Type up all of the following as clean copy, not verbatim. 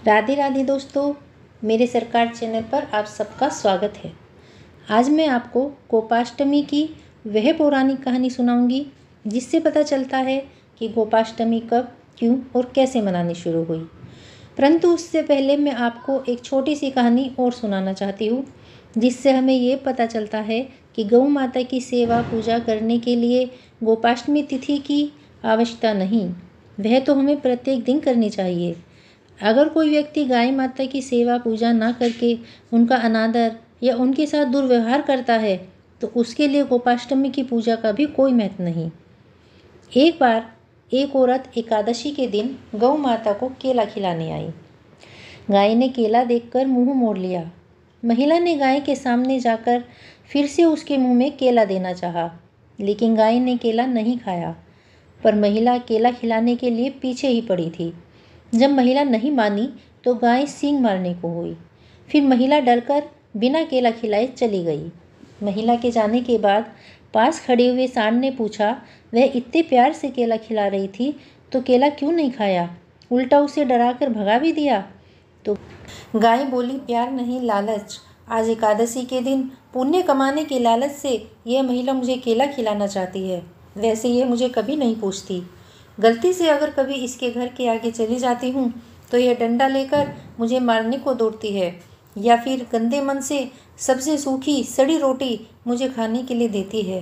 राधे राधे दोस्तों, मेरे सरकार चैनल पर आप सबका स्वागत है। आज मैं आपको गोपाष्टमी की वह पौराणिक कहानी सुनाऊंगी जिससे पता चलता है कि गोपाष्टमी कब, क्यों और कैसे मनानी शुरू हुई। परंतु उससे पहले मैं आपको एक छोटी सी कहानी और सुनाना चाहती हूँ जिससे हमें ये पता चलता है कि गौ माता की सेवा पूजा करने के लिए गोपाष्टमी तिथि की आवश्यकता नहीं, वह तो हमें प्रत्येक दिन करनी चाहिए। अगर कोई व्यक्ति गाय माता की सेवा पूजा ना करके उनका अनादर या उनके साथ दुर्व्यवहार करता है तो उसके लिए गोपाष्टमी की पूजा का भी कोई महत्व नहीं। एक बार एक औरत एकादशी के दिन गौ माता को केला खिलाने आई। गाय ने केला देखकर मुंह मोड़ लिया। महिला ने गाय के सामने जाकर फिर से उसके मुंह में केला देना चाहा, लेकिन गाय ने केला नहीं खाया। पर महिला केला खिलाने के लिए पीछे ही पड़ी थी। जब महिला नहीं मानी तो गाय सींग मारने को हुई। फिर महिला डरकर बिना केला खिलाए चली गई। महिला के जाने के बाद पास खड़े हुए सांड ने पूछा, वह इतने प्यार से केला खिला रही थी तो केला क्यों नहीं खाया, उल्टा उसे डराकर भगा भी दिया। तो गाय बोली, प्यार नहीं लालच। आज एकादशी के दिन पुण्य कमाने के लालच से यह महिला मुझे केला खिलाना चाहती है। वैसे ये मुझे कभी नहीं पूछती। गलती से अगर कभी इसके घर के आगे चली जाती हूँ तो यह डंडा लेकर मुझे मारने को दौड़ती है, या फिर गंदे मन से सबसे सूखी सड़ी रोटी मुझे खाने के लिए देती है।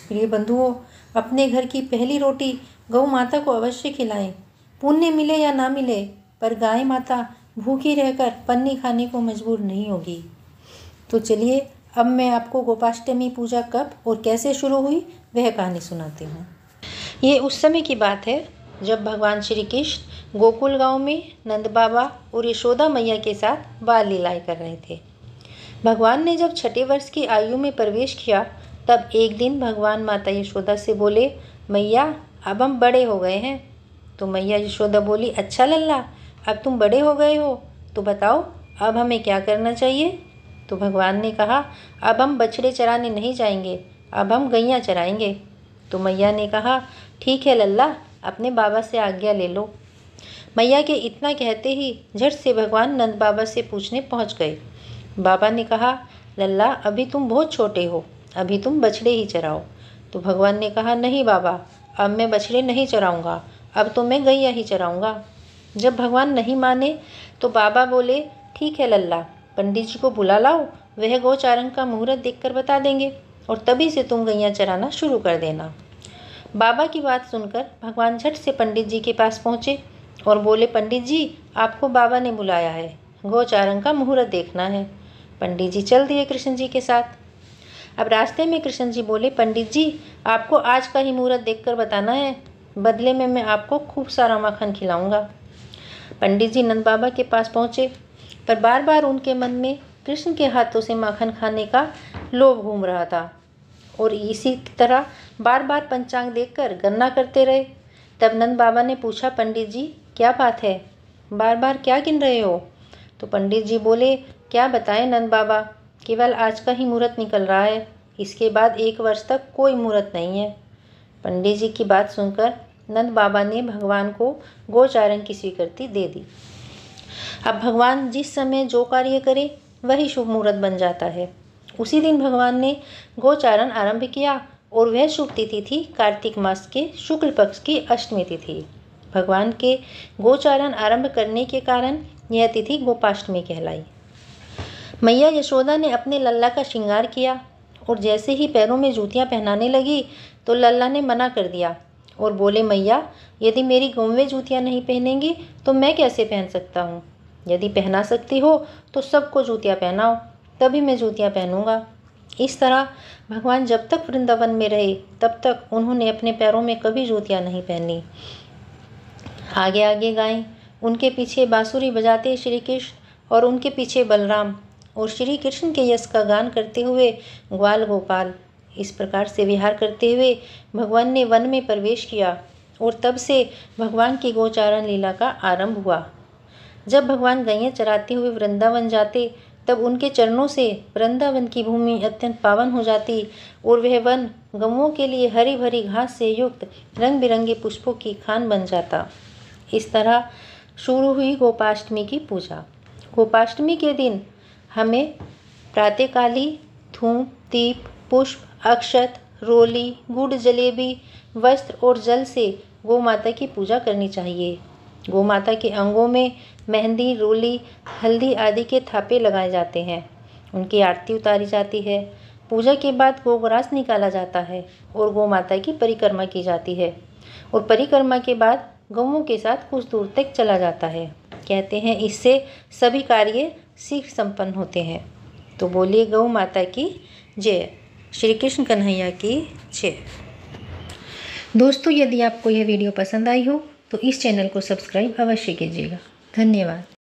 प्रिय बंधुओं, अपने घर की पहली रोटी गौ माता को अवश्य खिलाएं। पुण्य मिले या ना मिले, पर गाय माता भूखी रहकर पन्नी खाने को मजबूर नहीं होगी। तो चलिए अब मैं आपको गोपाष्टमी पूजा कब और कैसे शुरू हुई वह कहानी सुनाती हूँ। ये उस समय की बात है जब भगवान श्री कृष्ण गोकुल गांव में नंद बाबा और यशोदा मैया के साथ बाल लीलाएं कर रहे थे। भगवान ने जब छठे वर्ष की आयु में प्रवेश किया तब एक दिन भगवान माता यशोदा से बोले, मैया अब हम बड़े हो गए हैं। तो मैया यशोदा बोली, अच्छा लल्ला, अब तुम बड़े हो गए हो तो बताओ अब हमें क्या करना चाहिए। तो भगवान ने कहा, अब हम बछड़े चराने नहीं जाएंगे, अब हम गैया चराएंगे। तो मैया ने कहा, ठीक है लल्ला, अपने बाबा से आज्ञा ले लो। मैया के इतना कहते ही झट से भगवान नंद बाबा से पूछने पहुंच गए। बाबा ने कहा, लल्ला अभी तुम बहुत छोटे हो, अभी तुम बछड़े ही चराओ। तो भगवान ने कहा, नहीं बाबा, अब मैं बछड़े नहीं चराऊंगा, अब तो मैं गैया ही चराऊंगा। जब भगवान नहीं माने तो बाबा बोले, ठीक है लल्ला, पंडित जी को बुला लाओ, वह गोचारण का मुहूर्त देखकर बता देंगे और तभी से तुम गैया चराना शुरू कर देना। बाबा की बात सुनकर भगवान झट से पंडित जी के पास पहुँचे और बोले, पंडित जी आपको बाबा ने बुलाया है, गोचारण का मुहूर्त देखना है। पंडित जी चल दिए कृष्ण जी के साथ। अब रास्ते में कृष्ण जी बोले, पंडित जी आपको आज का ही मुहूर्त देखकर बताना है, बदले में मैं आपको खूब सारा माखन खिलाऊंगा। पंडित जी नंद बाबा के पास पहुँचे, पर बार बार उनके मन में कृष्ण के हाथों से माखन खाने का लोभ घूम रहा था और इसी तरह बार बार पंचांग देखकर गणना करते रहे। तब नंद बाबा ने पूछा, पंडित जी क्या बात है, बार बार क्या गिन रहे हो। तो पंडित जी बोले, क्या बताएं नंद बाबा, केवल आज का ही मुहूर्त निकल रहा है, इसके बाद 1 वर्ष तक कोई मुहूर्त नहीं है। पंडित जी की बात सुनकर नंद बाबा ने भगवान को गोचारण की स्वीकृति दे दी। अब भगवान जिस समय जो कार्य करे वही शुभ मुहूर्त बन जाता है। उसी दिन भगवान ने गोचारण आरंभ किया और वह शुभ तिथि थी कार्तिक मास के शुक्ल पक्ष की अष्टमी तिथि। भगवान के गोचारण आरंभ करने के कारण यह तिथि गोपाष्टमी कहलाई। मैया यशोदा ने अपने लल्ला का श्रृंगार किया और जैसे ही पैरों में जूतियां पहनाने लगी तो लल्ला ने मना कर दिया और बोले, मैया यदि मेरी गौवें जूतियां नहीं पहनेंगी तो मैं कैसे पहन सकता हूँ। यदि पहना सकती हो तो सबको जूतियां पहनाओ, तभी मैं जूतियां पहनूंगा। इस तरह भगवान जब तक वृंदावन में रहे तब तक उन्होंने अपने पैरों में कभी जूतियां नहीं पहनी। आगे आगे गायें, उनके पीछे बांसुरी बजाते श्री कृष्ण और उनके पीछे बलराम और श्री कृष्ण के यश का गान करते हुए ग्वाल गोपाल। इस प्रकार से विहार करते हुए भगवान ने वन में प्रवेश किया और तब से भगवान की गोचारण लीला का आरंभ हुआ। जब भगवान गैया चराते हुए वृंदावन जाते तब उनके चरणों से वृंदावन की भूमि अत्यंत पावन हो जाती और वह वन गौओं के लिए हरी भरी घास से युक्त रंग बिरंगे पुष्पों की खान बन जाता। इस तरह शुरू हुई गोपाष्टमी की पूजा। गोपाष्टमी के दिन हमें प्रातःकाली धूप, दीप, पुष्प, अक्षत, रोली, गुड़, जलेबी, वस्त्र और जल से गौ माता की पूजा करनी चाहिए। गौ माता के अंगों में मेहंदी, रोली, हल्दी आदि के थापे लगाए जाते हैं। उनकी आरती उतारी जाती है। पूजा के बाद गोग्रास निकाला जाता है और गौ माता की परिक्रमा की जाती है और परिक्रमा के बाद गौओं के साथ कुछ दूर तक चला जाता है। कहते हैं इससे सभी कार्य शीघ्र संपन्न होते हैं। तो बोलिए गौ माता की जय। श्री कृष्ण कन्हैया की जय। दोस्तों, यदि आपको यह वीडियो पसंद आई हो तो इस चैनल को सब्सक्राइब अवश्य कीजिएगा। धन्यवाद।